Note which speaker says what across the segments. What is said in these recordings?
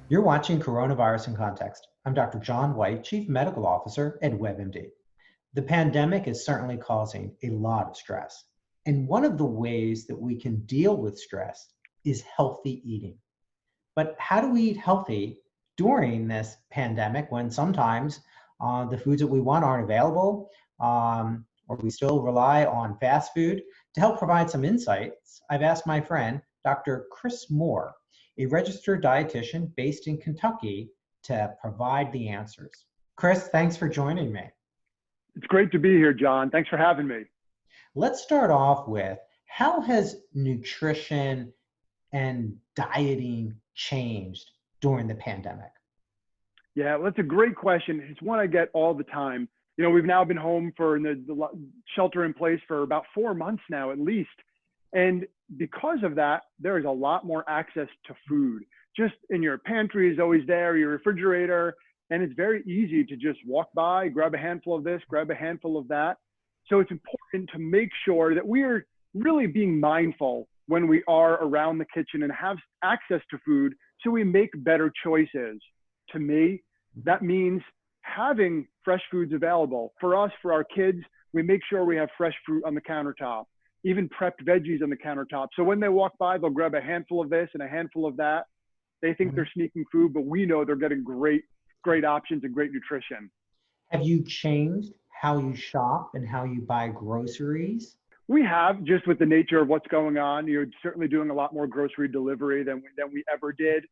Speaker 1: You're watching Coronavirus in Context. I'm Dr. John Whyte, Chief Medical Officer at WebMD. The pandemic is certainly causing a lot of stress. And one of the ways that we can deal with stress is healthy eating. But how do we eat healthy during this pandemic when sometimes the foods that we want aren't available, or we still rely on fast food? To help provide some insights, I've asked my friend, Dr. Chris Mohr, a registered dietitian based in Kentucky, to provide the answers. Chris, thanks for joining me.
Speaker 2: It's great to be here, John. Thanks for having me.
Speaker 1: Let's start off with, how has nutrition and dieting changed during the pandemic?
Speaker 2: Yeah, well, that's a great question. It's one I get all the time. You know, we've now been home for the shelter in place for about 4 months now, at least. And because of that, there is a lot more access to food. Just in your pantry is always there, your refrigerator, and it's very easy to just walk by, grab a handful of this, grab a handful of that. So it's important to make sure that we're really being mindful when we are around the kitchen and have access to food so we make better choices. To me, that means having fresh foods available. For us, for our kids, we make sure we have fresh fruit on the countertop, even prepped veggies on the countertop. So when they walk by, they'll grab a handful of this and a handful of that. They think they're sneaking food, but we know they're getting great options and great nutrition.
Speaker 1: Have you changed how you shop and how you buy groceries?
Speaker 2: We have, just with the nature of what's going on. You're certainly doing a lot more grocery delivery than we ever did.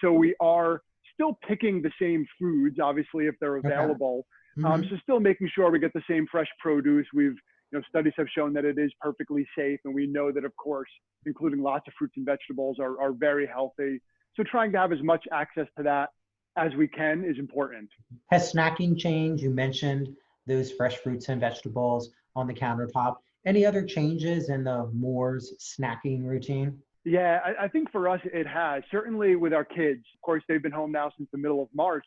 Speaker 2: So we are still picking the same foods, obviously, if they're available. So still making sure we get the same fresh produce. Studies have shown that it is perfectly safe, and we know that, of course, including lots of fruits and vegetables are very healthy. So trying to have as much access to that as we can is important.
Speaker 1: Has snacking changed? You mentioned those fresh fruits and vegetables on the countertop. Any other changes in the Mohr's snacking routine?
Speaker 2: Yeah, I think for us, it has. Certainly with our kids. Of course, they've been home now since the middle of March.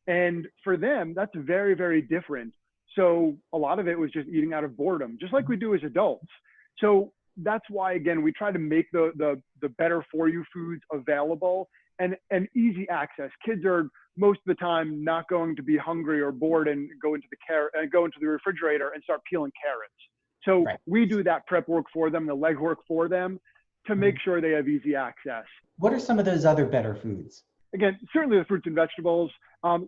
Speaker 2: And for them, that's very, very different. So a lot of it was just eating out of boredom, just like we do as adults. So that's why, again, we try to make the better for you foods available and easy access. Kids are most of the time not going to be hungry or bored and go into the refrigerator and start peeling carrots. So we do that prep work for them, the legwork for them, to make sure they have easy access.
Speaker 1: What are some of those other better foods?
Speaker 2: Again, certainly the fruits and vegetables.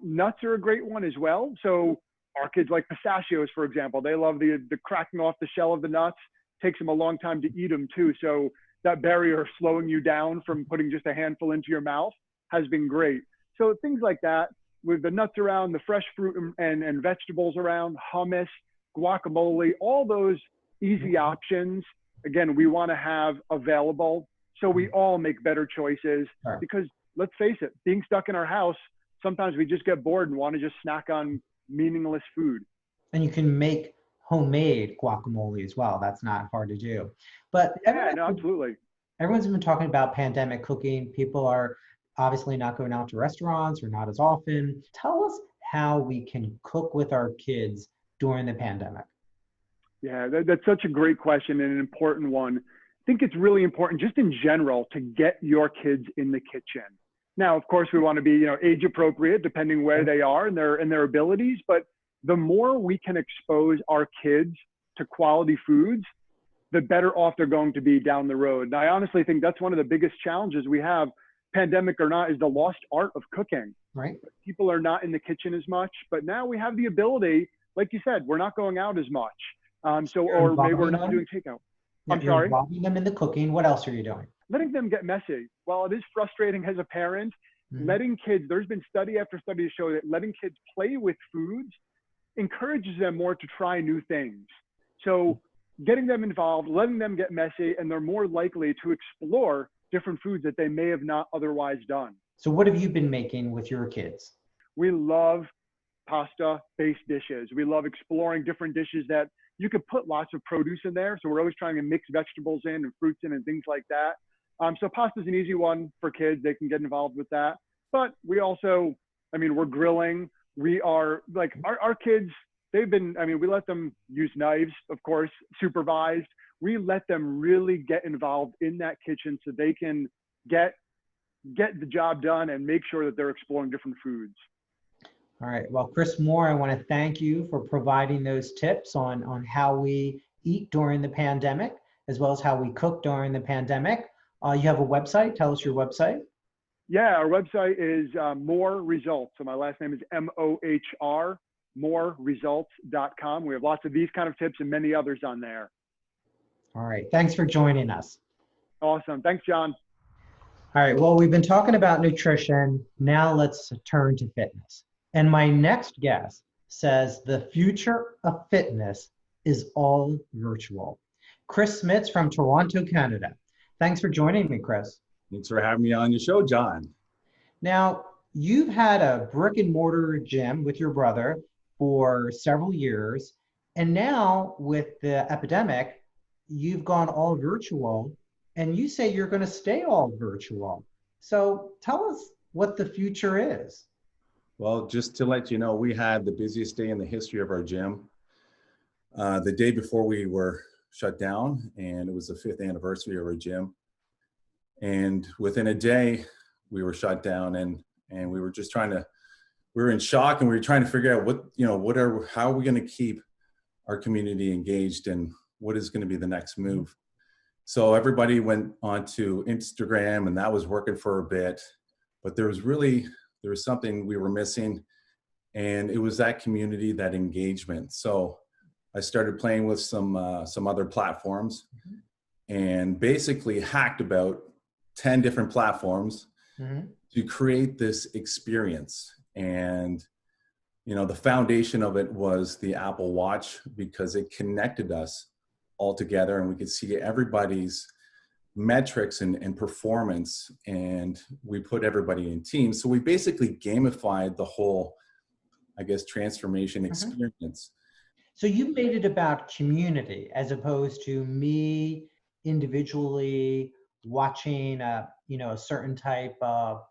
Speaker 2: Nuts are a great one as well. So our kids like pistachios, for example. They love the cracking off the shell of the nuts. Takes them a long time to eat them too. So that barrier of slowing you down from putting just a handful into your mouth has been great. So things like that, with the nuts around, the fresh fruit and vegetables around, hummus, guacamole, all those easy options, again, we want to have available so we all make better choices. Because let's face it, being stuck in our house, sometimes we just get bored and want to just snack on meaningless food.
Speaker 1: And you can make homemade guacamole as well. That's not hard to do. But
Speaker 2: absolutely.
Speaker 1: Everyone's been talking about pandemic cooking. People are obviously not going out to restaurants or not as often. Tell us how we can cook with our kids during the pandemic.
Speaker 2: Yeah, that's such a great question and an important one. I think it's really important just in general to get your kids in the kitchen. Now, of course, we want to be, age appropriate depending where they are and their abilities, but the more we can expose our kids to quality foods, the better off they're going to be down the road. And I honestly think that's one of the biggest challenges we have, pandemic or not, is the lost art of cooking.
Speaker 1: Right.
Speaker 2: People are not in the kitchen as much, but now we have the ability, like you said, we're not going out as much. Or maybe we're not doing takeout. I'm sorry.
Speaker 1: Involving them in the cooking. What else are you doing?
Speaker 2: Letting them get messy. While it is frustrating as a parent, letting kids, there's been study after study to show that letting kids play with foods encourages them more to try new things. So getting them involved, letting them get messy, and they're more likely to explore different foods that they may have not otherwise done.
Speaker 1: So what have you been making with your kids?
Speaker 2: We love pasta-based dishes. We love exploring different dishes that you could put lots of produce in there. So we're always trying to mix vegetables in and fruits in and things like that. So pasta is an easy one for kids. They can get involved with that. But we also, we're grilling. We are like our kids, we let them use knives, of course, supervised. We let them really get involved in that kitchen so they can get get the job done and make sure that they're exploring different foods.
Speaker 1: All right. Well, Chris Mohr, I want to thank you for providing those tips on how we eat during the pandemic, as well as how we cook during the pandemic. You have a website. Tell us your website.
Speaker 2: Yeah, our website is Mohr Results. So my last name is Mohr, mohrresults.com. We have lots of these kind of tips and many others on there.
Speaker 1: All right. Thanks for joining us.
Speaker 2: Awesome. Thanks, John.
Speaker 1: All right. Well, we've been talking about nutrition. Now let's turn to fitness. And my next guest says the future of fitness is all virtual. Chris Smits from Toronto, Canada. Thanks for joining me, Chris.
Speaker 3: Thanks for having me on your show, John.
Speaker 1: Now, you've had a brick and mortar gym with your brother for several years. And now with the epidemic, you've gone all virtual, and you say you're going to stay all virtual. So tell us what the future is.
Speaker 3: Well, just to let you know, we had the busiest day in the history of our gym. The day before we were shut down, and it was the 5th anniversary of our gym. And within a day, we were shut down, and we were just we were in shock, and we were trying to figure out how are we going to keep our community engaged, and what is going to be the next move. So everybody went onto Instagram, and that was working for a bit, but there was something we were missing, and it was that community, that engagement. So I started playing with some other platforms, and basically hacked about 10 different platforms to create this experience. And the foundation of it was the Apple Watch, because it connected us all together, and we could see everybody's metrics and performance, and we put everybody in teams. So we basically gamified the whole, I guess, transformation experience.
Speaker 1: So you made it about community as opposed to me individually watching a certain type of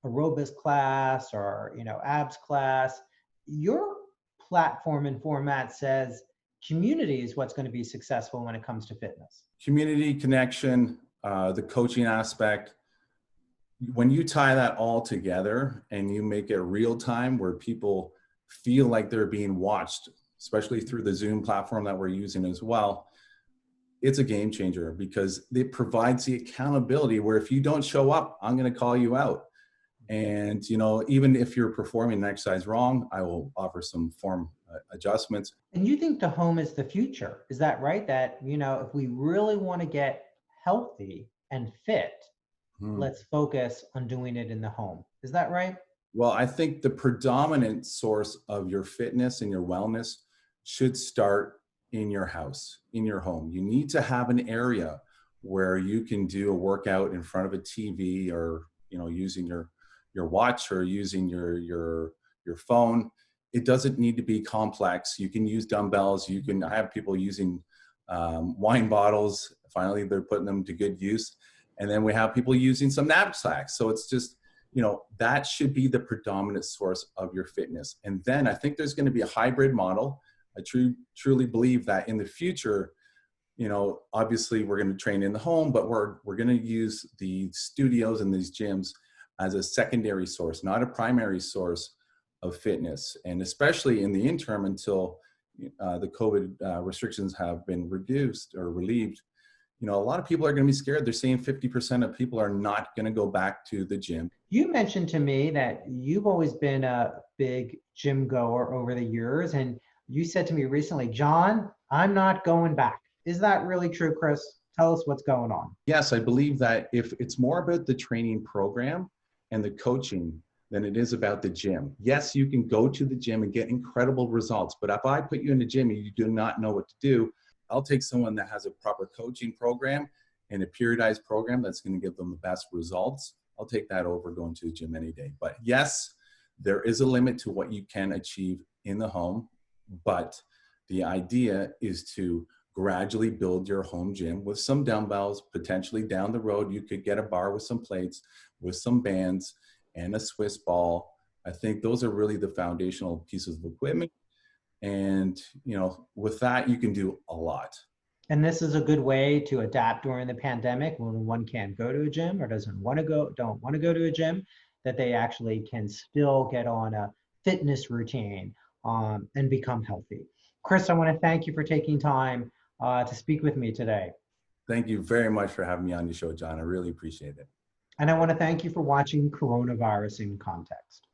Speaker 1: aerobics class or abs class. Your platform and format says community is what's going to be successful when it comes to fitness.
Speaker 3: Community connection, the coaching aspect. When you tie that all together and you make it real time, where people feel like they're being watched, especially through the Zoom platform that we're using as well, it's a game changer, because it provides the accountability where if you don't show up, I'm going to call you out. And, even if you're performing an exercise wrong, I will offer some form adjustments.
Speaker 1: And you think the home is the future. Is that right? That, if we really want to get healthy and fit, let's focus on doing it in the home. Is that right?
Speaker 3: Well, I think the predominant source of your fitness and your wellness should start in your house, in your home. You need to have an area where you can do a workout in front of a TV, or, using your watch, or using your phone. It doesn't need to be complex. You can use dumbbells. I have people using wine bottles. Finally, they're putting them to good use. And then we have people using some knapsacks. So it's just, that should be the predominant source of your fitness. And then I think there's going to be a hybrid model. I truly believe that in the future, obviously we're going to train in the home, but we're going to use the studios and these gyms as a secondary source, not a primary source of fitness. And especially in the interim, until the COVID restrictions have been reduced or relieved, a lot of people are going to be scared. They're saying 50% of people are not going to go back to the gym.
Speaker 1: You mentioned to me that you've always been a big gym goer over the years, and you said to me recently, John, I'm not going back. Is that really true, Chris? Tell us what's going on.
Speaker 3: Yes, I believe that if it's more about the training program and the coaching than it is about the gym. Yes, you can go to the gym and get incredible results, but if I put you in the gym and you do not know what to do, I'll take someone that has a proper coaching program and a periodized program that's going to give them the best results. I'll take that over going to the gym any day. But yes, there is a limit to what you can achieve in the home, but the idea is to gradually build your home gym with some dumbbells. Potentially down the road, you could get a bar with some plates, with some bands, and a Swiss ball. I think those are really the foundational pieces of equipment. And, with that, you can do a lot.
Speaker 1: And this is a good way to adapt during the pandemic when one can't go to a gym or don't want to go to a gym, that they actually can still get on a fitness routine and become healthy. Chris, I want to thank you for taking time to speak with me today.
Speaker 3: Thank you very much for having me on your show, John. I really appreciate it.
Speaker 1: And I want to thank you for watching Coronavirus in Context.